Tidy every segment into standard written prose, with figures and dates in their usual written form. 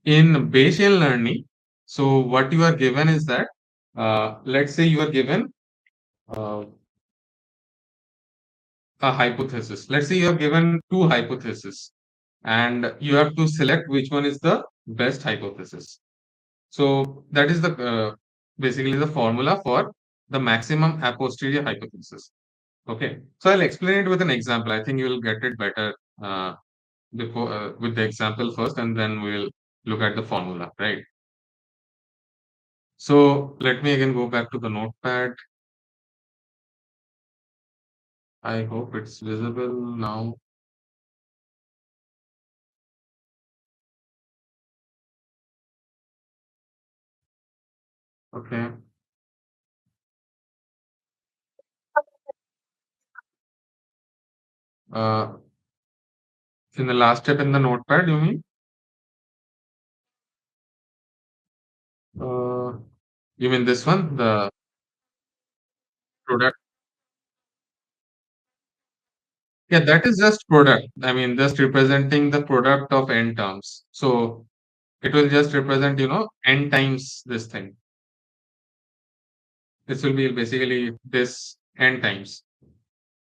In Bayesian learning, so what you are given is that, let's say you are given uh, a hypothesis. Let's say you are given two hypotheses, and you have to select which one is the best hypothesis. So that is the basically the formula for the maximum a posteriori hypothesis. Okay, so I'll explain it with an example. I think you will get it better before with the example first, and then we'll look at the formula, right? So let me again go back to the notepad. I hope it's visible now. Okay. Uh, in the last step in the notepad, you mean? Uh, you mean this one, the product? Yeah, that is just product. I mean, just representing the product of n terms. So it will just represent, n times this thing. This will be basically this n times.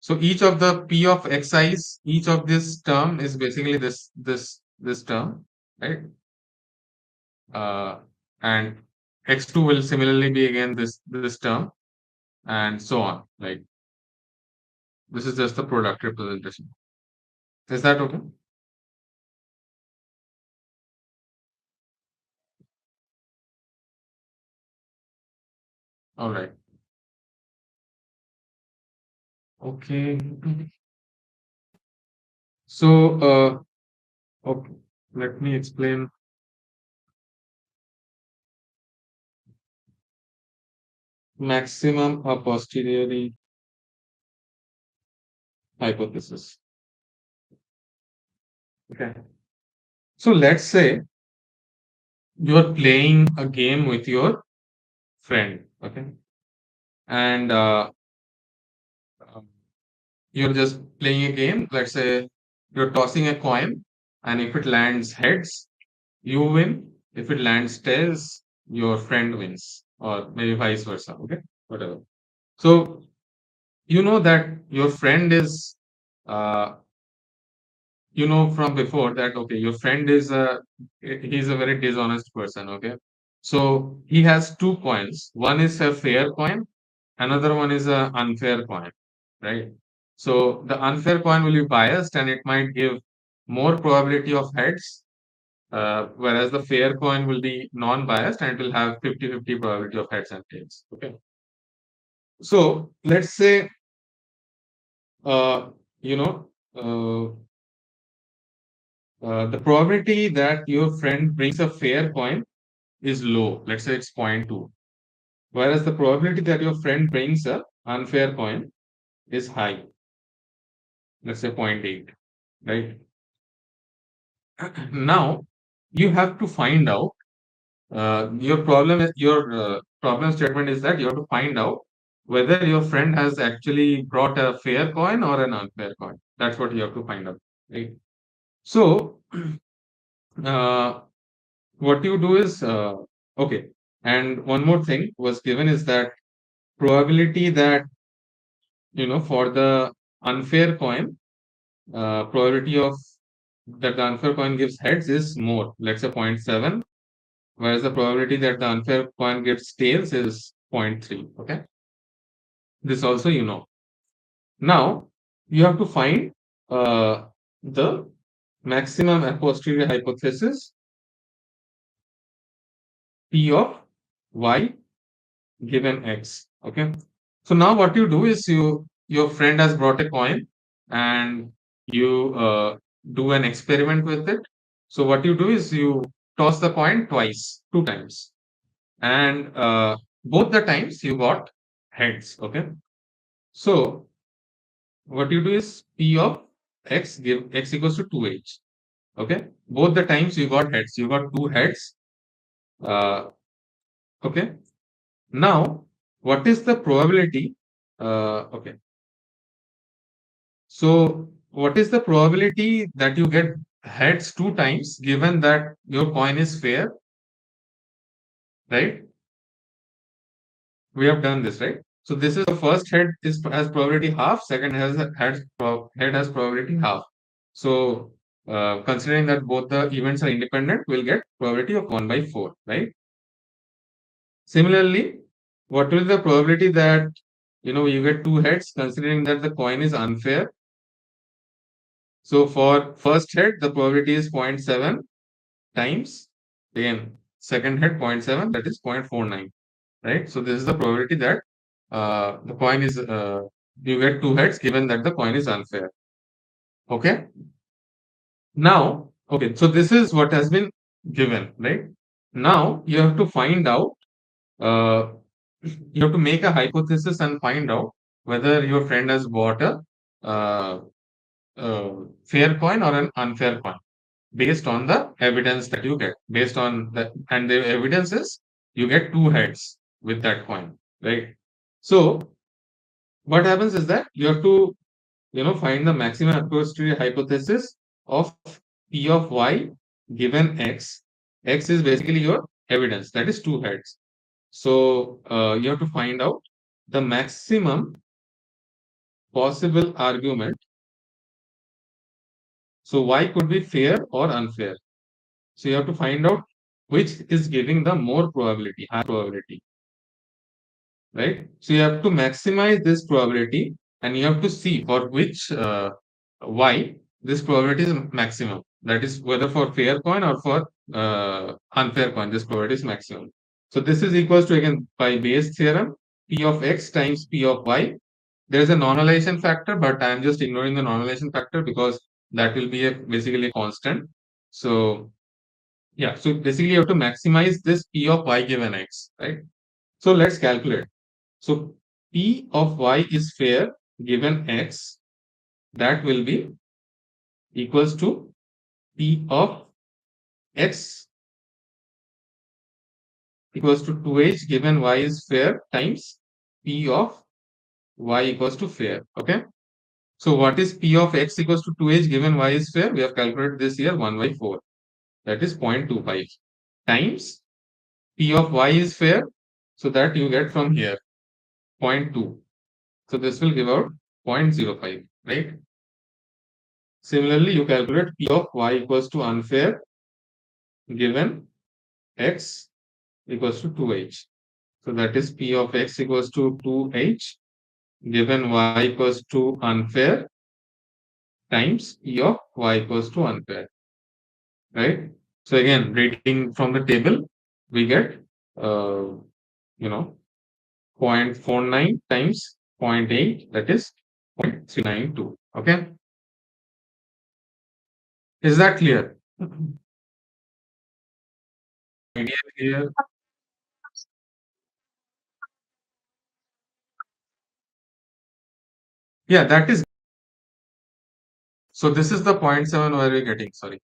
So each of the p of xi's, each of this term is basically this term, right? Uh, and x2 will similarly be again this term, and so on. Like this is just the product representation. Is that okay? All right. Okay. So, okay, let me explain maximum a posteriori hypothesis. Okay. So let's say you are playing a game with your friend. Okay. And um, you're just playing a game. Let's say you're tossing a coin, and if it lands heads, you win. If it lands tails, your friend wins, or maybe vice versa. Okay. Whatever. So you know that your friend is uh, you know from before that, okay, your friend is he's a very dishonest person. Okay, so he has two coins. One is a fair coin, another one is a unfair coin, right? So the unfair coin will be biased and it might give more probability of heads, whereas the fair coin will be non-biased and it will have 50-50 probability of heads and tails. Okay, so let's say uh, you know uh, the probability that your friend brings a fair coin is low. Let's say it's zero point 0.2. Whereas the probability that your friend brings a unfair coin is high. Let's say zero point 0.8. Right? Now you have to find out your problem statement is that you have to find out whether your friend has actually brought a fair coin or an unfair coin. That's what you have to find out. Right? So uh, what you do is okay, and one more thing was given is that probability that for the unfair coin, probability of that the unfair coin gives heads is more, let's say zero point 0.7, whereas the probability that the unfair coin gives tails is zero point 0.3. Okay, this also now you have to find the maximum a posteriori hypothesis p of y given x. Okay. So now what you do is your friend has brought a coin and you do an experiment with it. So what you do is you toss the coin twice, two times, and both the times you got heads. Okay. So what you do is p of x give x equals to 2h. Okay. Both the times you got heads. You got two heads. Uh, okay. Now, what is the probability? Okay. So, what is the probability that you get heads two times given that your coin is fair, right? We have done this, right? So this is the first head is has probability half, second head has probability half. So considering that both the events are independent, we'll get probability of 1 by 4, right? Similarly, what will be the probability that you get two heads considering that the coin is unfair? So for first head, the probability is zero point 0.7 times again second head 0.7, that is 0.49, right? So this is the probability that the coin is you get two heads given that the coin is unfair. Okay. Now, okay, so this is what has been given, right? Now you have to find out. Uh, you have to make a hypothesis and find out whether your friend has bought a uh, fair coin or an unfair coin based on the evidence that you get. Based on that, and the evidence is you get two heads with that coin, right? So what happens is that you have to find the maximum a posteriori hypothesis of p of y given x. X is basically your evidence, that is two heads. So you have to find out the maximum possible argument. So y could be fair or unfair. So you have to find out which is giving the more probability, high probability, right? So you have to maximize this probability and you have to see for which y this probability is maximum. That is whether for fair coin or for unfair coin, this probability is maximum. So this is equals to again by Bayes theorem, p of x times p of y. There is a normalization factor, but I am just ignoring the normalization factor because that will be basically a constant. So yeah, so basically you have to maximize this p of y given x, right? So let's calculate. So p of y is fair given x, that will be equals to p of x equals to 2h given y is fair times p of y equals to fair. Okay. So what is p of x equals to 2h given y is fair? We have calculated this here 1 by 4. That is 0.25 times p of y is fair. So that you get from here 0.2. So this will give out 0.05, right? Similarly, you calculate p of y equals to unfair given x equals to 2h. So that is p of x equals to 2h given y equals to unfair times p of y equals to unfair, right? So again, reading from the table, we get, you know, 0.49 times zero point 0.8, that is 0.392. Okay. Is that clear? Idea clear? Yeah, that is. So this is the zero point 0.7 where we're getting, sorry.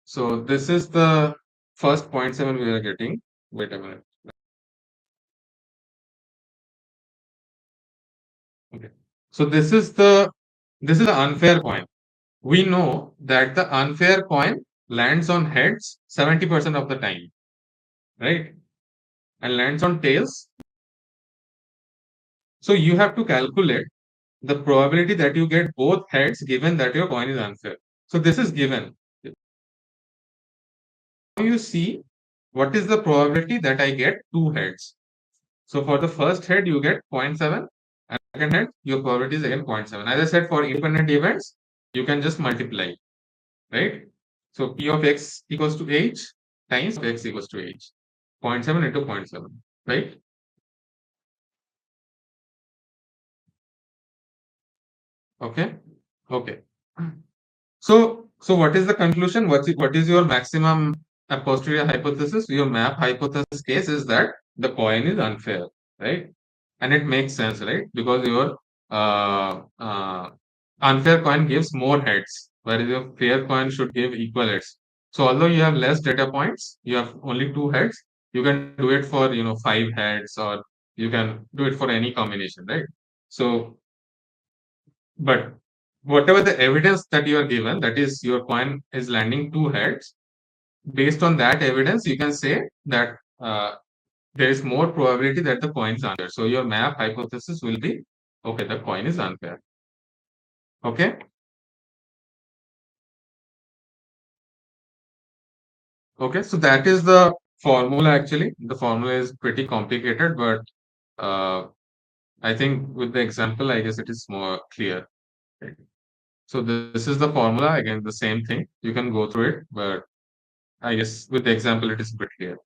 So this is the first zero point 0.7 we are getting. Wait a minute. Okay. So this is the unfair coin. We know that the unfair coin lands on heads 70% of the time, right? And lands on tails. So you have to calculate the probability that you get both heads given that your coin is unfair. So this is given. Now you see what is the probability that I get two heads. So for the first head, you get zero point 0.7, and second head, your probability is again 0.7. As I said, for independent events, you can just multiply, right? So p of x equals to h times x equals to h. 0.7 into 0.7, right? Okay. Okay. So what is the conclusion? What is your maximum a posterior hypothesis? Your map hypothesis case is that the coin is unfair, right? And it makes sense, right? Because your unfair coin gives more heads, whereas your fair coin should give equal heads. So although you have less data points, you have only two heads. You can do it for five heads, or you can do it for any combination, right? So, but whatever the evidence that you are given, that is your coin is landing two heads. Based on that evidence, you can say that there is more probability that the coin is unfair. So your map hypothesis will be, okay, the coin is unfair. Okay. Okay. So that is the formula actually. The formula is pretty complicated, but uh, I think with the example, I guess it is more clear. Okay. So this is the formula. Again, the same thing. You can go through it, but I guess with the example, it is a bit clear.